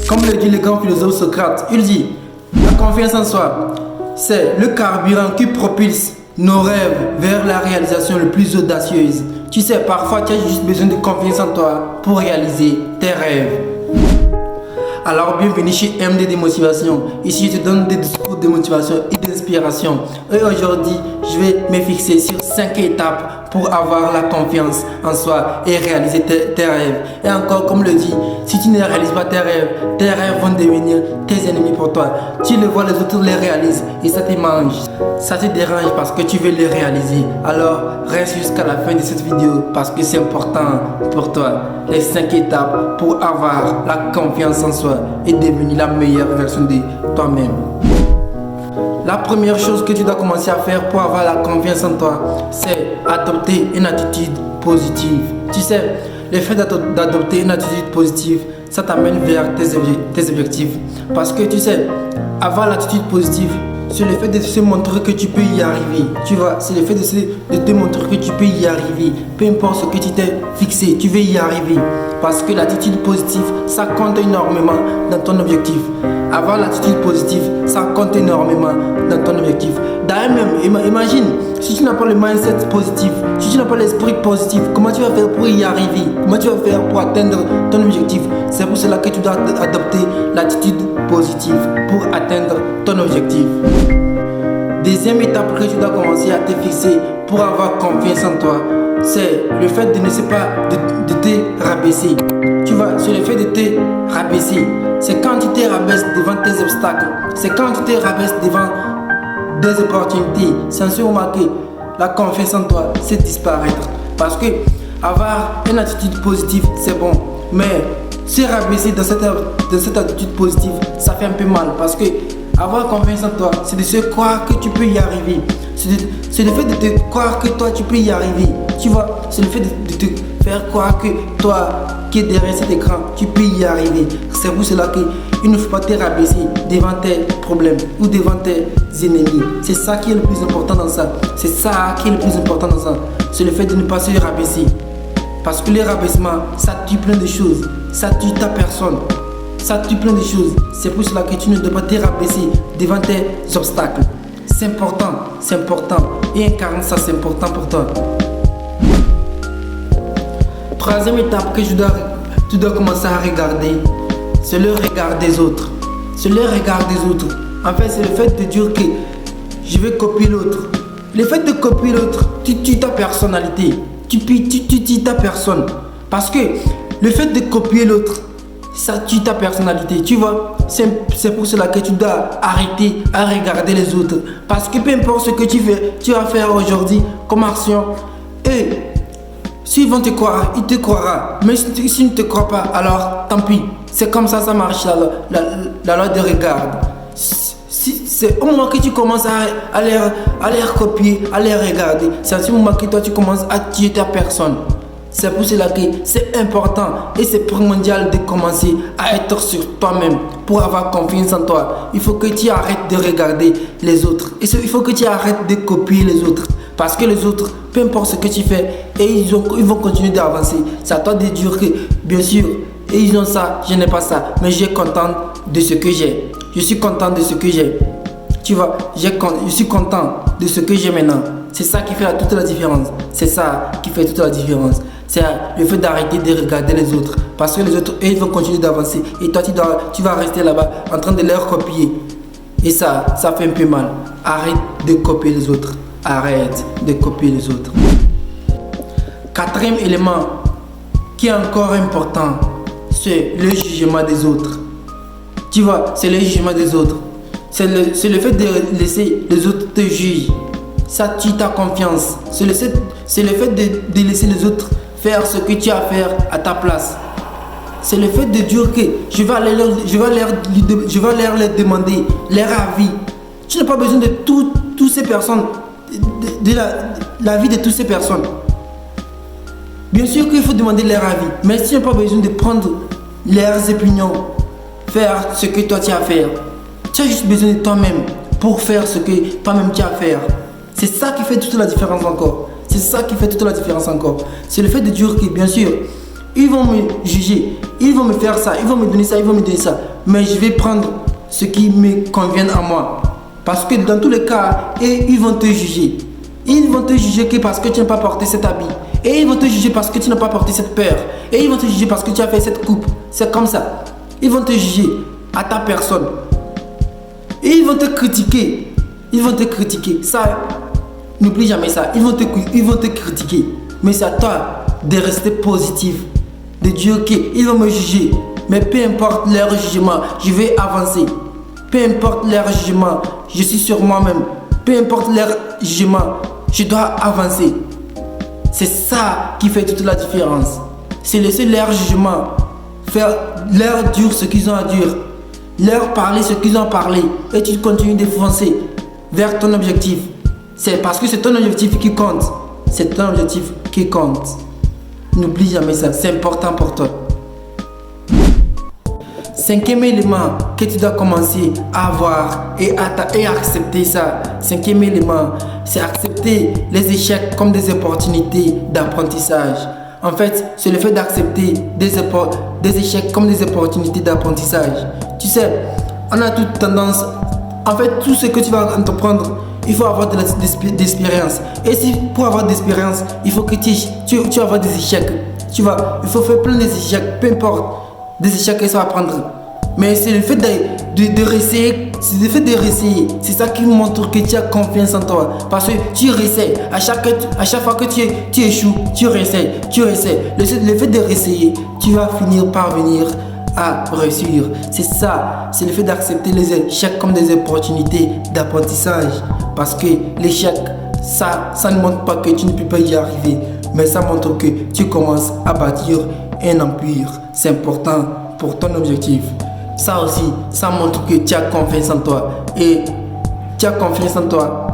Comme le dit le grand philosophe Socrate, il dit, la confiance en soi, c'est le carburant qui propulse nos rêves vers la réalisation le plus audacieuse. Tu sais, parfois tu as juste besoin de confiance en toi pour réaliser tes rêves. Alors bienvenue chez MDD Motivation. Ici je te donne des discours de motivation et d'inspiration. Et aujourd'hui je vais me fixer sur 5 étapes pour avoir la confiance en soi et réaliser tes rêves. Et encore comme le dit, si tu ne réalises pas tes rêves vont devenir tes ennemis pour toi. Tu le vois, les autres les réalisent et ça te mange. Ça te dérange parce que tu veux les réaliser. Alors reste jusqu'à la fin de cette vidéo parce que c'est important pour toi. Les 5 étapes pour avoir la confiance en soi et devenir la meilleure version de toi-même. La première chose que tu dois commencer à faire pour avoir la confiance en toi, c'est adopter une attitude positive. Tu sais, le fait d'adopter une attitude positive, ça t'amène vers tes objectifs. Parce que tu sais, avoir l'attitude positive, c'est le fait de se montrer que tu peux y arriver. Tu vois, c'est le fait de te montrer que tu peux y arriver. Peu importe ce que tu t'es fixé, tu veux y arriver. Parce que l'attitude positive, ça compte énormément dans ton objectif. Avoir l'attitude positive, ça compte énormément dans ton objectif. D'ailleurs même, imagine, si tu n'as pas le mindset positif, si tu n'as pas l'esprit positif, comment tu vas faire pour y arriver? Comment tu vas faire pour atteindre ton objectif? C'est pour cela que tu dois adopter l'attitude positive pour atteindre ton objectif. Deuxième étape que tu dois commencer à te fixer pour avoir confiance en toi, c'est le fait de ne pas de te rabaisser. Tu vois, c'est le fait de te rabaisser. C'est quand tu te rabaisses devant tes obstacles. C'est quand tu te rabaisses devant des opportunités. C'est en ce moment que la confiance en toi, c'est disparaître. Parce que avoir une attitude positive, c'est bon. Mais se rabaisser dans cette attitude positive, ça fait un peu mal. Parce que avoir confiance en toi, c'est de se croire que tu peux y arriver. C'est le fait de te croire que toi, tu peux y arriver. Tu vois, c'est le fait de te faire croire que toi, qui est derrière cet écran, tu peux y arriver. C'est pour cela qu'il ne faut pas te rabaisser devant tes problèmes ou devant tes ennemis. C'est ça qui est le plus important dans ça. C'est ça qui est le plus important dans ça. C'est le fait de ne pas se rabaisser. Parce que le rabaissement, ça tue plein de choses. Ça tue ta personne. Ça tue plein de choses. C'est pour cela que tu ne dois pas te rabaisser devant tes obstacles. C'est important, c'est important. Et incarner ça, c'est important pour toi. Troisième étape que tu dois commencer à regarder, c'est le regard des autres. C'est le regard des autres. En fait, c'est le fait de dire que je vais copier l'autre. Le fait de copier l'autre, tu tues ta personnalité. Tu tues ta personne. Parce que le fait de copier l'autre, ça tue ta personnalité, tu vois. C'est pour cela que tu dois arrêter à regarder les autres. Parce que peu importe ce que tu vas faire aujourd'hui comme action, et s'ils vont te croire, ils te croiront. Mais s'ils ne te croient pas, alors tant pis. C'est comme ça marche la loi de regard. C'est au moment que tu commences à les copier, à les regarder, c'est à ce moment que toi tu commences à tuer ta personne. C'est pour cela que c'est important et c'est primordial de commencer à être sur toi-même pour avoir confiance en toi. Il faut que tu arrêtes de regarder les autres. Et il faut que tu arrêtes de copier les autres. Parce que les autres, peu importe ce que tu fais, et ils vont continuer d'avancer. C'est à toi de dire que, bien sûr, et ils ont ça, je n'ai pas ça. Mais je suis content de ce que j'ai. Je suis content de ce que j'ai. Tu vois, je suis content de ce que j'ai maintenant. C'est ça qui fait toute la différence. C'est ça qui fait toute la différence. C'est le fait d'arrêter de regarder les autres. Parce que les autres, eux, ils vont continuer d'avancer. Et toi, tu vas rester là-bas en train de leur copier. Et ça fait un peu mal. Arrête de copier les autres. Arrête de copier les autres. Quatrième élément qui est encore important, c'est le jugement des autres. Tu vois, c'est le jugement des autres. C'est le fait de laisser les autres te juger. Ça tue ta confiance. C'est le fait de laisser les autres faire ce que tu as à faire à ta place. C'est le fait de dire que je vais leur demander leur avis. Tu n'as pas besoin de toutes ces personnes, de l'avis de toutes ces personnes. Bien sûr qu'il faut demander leur avis, mais tu n'as pas besoin de prendre leurs opinions, faire ce que toi tu as à faire. Tu as juste besoin de toi-même pour faire ce que toi-même tu as à faire. C'est ça qui fait toute la différence encore. C'est ça qui fait toute la différence encore. C'est le fait de dire que, bien sûr, Ils vont me juger, ils vont me faire ça, ils vont me donner ça, ils vont me donner ça. Mais je vais prendre ce qui me convient à moi. Parce que dans tous les cas, ils vont te juger. Ils vont te juger que parce que tu n'as pas porté cet habit. Et ils vont te juger parce que tu n'as pas porté cette paire. Et ils vont te juger parce que tu as fait cette coupe. C'est comme ça. Ils vont te juger à ta personne. Et ils vont te critiquer. Ils vont te critiquer. Ça, n'oublie jamais ça. Ils vont te critiquer. Mais c'est à toi de rester positif. De dire ok, ils vont me juger. Mais peu importe leur jugement, je vais avancer. Peu importe leur jugement, je suis sur moi-même. Peu importe leur jugement, je dois avancer. C'est ça qui fait toute la différence. C'est laisser leur jugement faire leur dire ce qu'ils ont à dire, leur parler ce qu'ils ont à parler, et tu continues de foncer vers ton objectif. C'est parce que c'est ton objectif qui compte. C'est ton objectif qui compte. N'oublie jamais ça, c'est important pour toi. Cinquième élément que tu dois commencer à avoir et accepter ça. Cinquième élément, c'est accepter les échecs comme des opportunités d'apprentissage. En fait, c'est le fait d'accepter des échecs comme des opportunités d'apprentissage. Tu sais, on a toute tendance, en fait, tout ce que tu vas entreprendre, il faut avoir de l'expérience. Et si pour avoir de l'expérience, il faut que tu avoir des échecs. Tu vois, il faut faire plein d'échecs, peu importe. Des échecs que ça va prendre. Mais c'est le fait de réessayer. C'est le fait de réessayer. C'est ça qui montre que tu as confiance en toi. Parce que tu réessayes. À chaque fois que tu échoues, tu réessayes. Le fait de réessayer, tu vas finir par venir à réussir. C'est ça. C'est le fait d'accepter les échecs comme des opportunités d'apprentissage. Parce que l'échec, ça ne montre pas que tu ne peux pas y arriver. Mais ça montre que tu commences à bâtir un empire. C'est important pour ton objectif. Ça aussi, ça montre que tu as confiance en toi. Et tu as confiance en toi.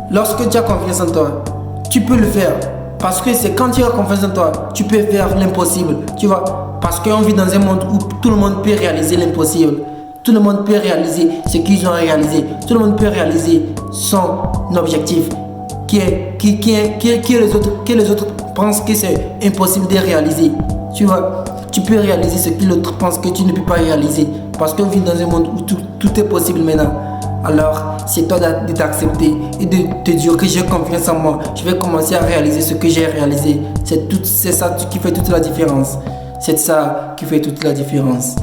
Lorsque tu as confiance en toi, tu peux le faire. Parce que c'est quand tu as confiance en toi, tu peux faire l'impossible. Tu vois, parce qu'on vit dans un monde où tout le monde peut réaliser l'impossible. Tout le monde peut réaliser ce qu'ils ont réalisé. Tout le monde peut réaliser son objectif que les autres pensent que c'est impossible de réaliser. Tu vois, tu peux réaliser ce que l'autre pense que tu ne peux pas réaliser. Parce qu'on vit dans un monde où tout est possible maintenant. Alors, c'est toi de t'accepter et de te dire que j'ai confiance en moi. Je vais commencer à réaliser ce que j'ai réalisé. C'est ça qui fait toute la différence. C'est ça qui fait toute la différence.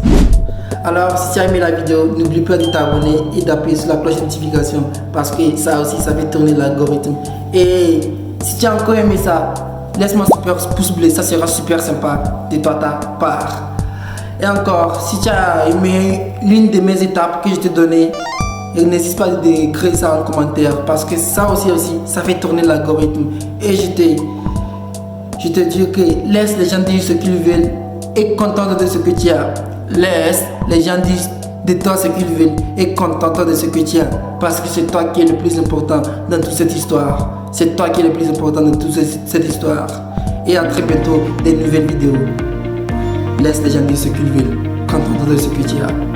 Alors, si tu as aimé la vidéo, n'oublie pas de t'abonner et d'appuyer sur la cloche de notification. Parce que ça aussi, ça fait tourner l'algorithme. Et si tu as encore aimé ça, laisse-moi un super pouce bleu, ça sera super sympa de ta part. Et encore, si tu as aimé l'une de mes étapes que je t'ai données, n'hésite pas d'écrire ça en commentaire parce que ça aussi, ça fait tourner l'algorithme. Et je te dis que laisse les gens dire ce qu'ils veulent et contente de ce que tu as. Laisse les gens dire de toi ce qu'ils veulent et contente de ce que tu as. Parce que c'est toi qui es le plus important dans toute cette histoire. C'est toi qui es le plus important dans toute cette histoire. Et à très bientôt des nouvelles vidéos. Laisse les gens dire ce qu'ils veulent. Contente de ce que tu as.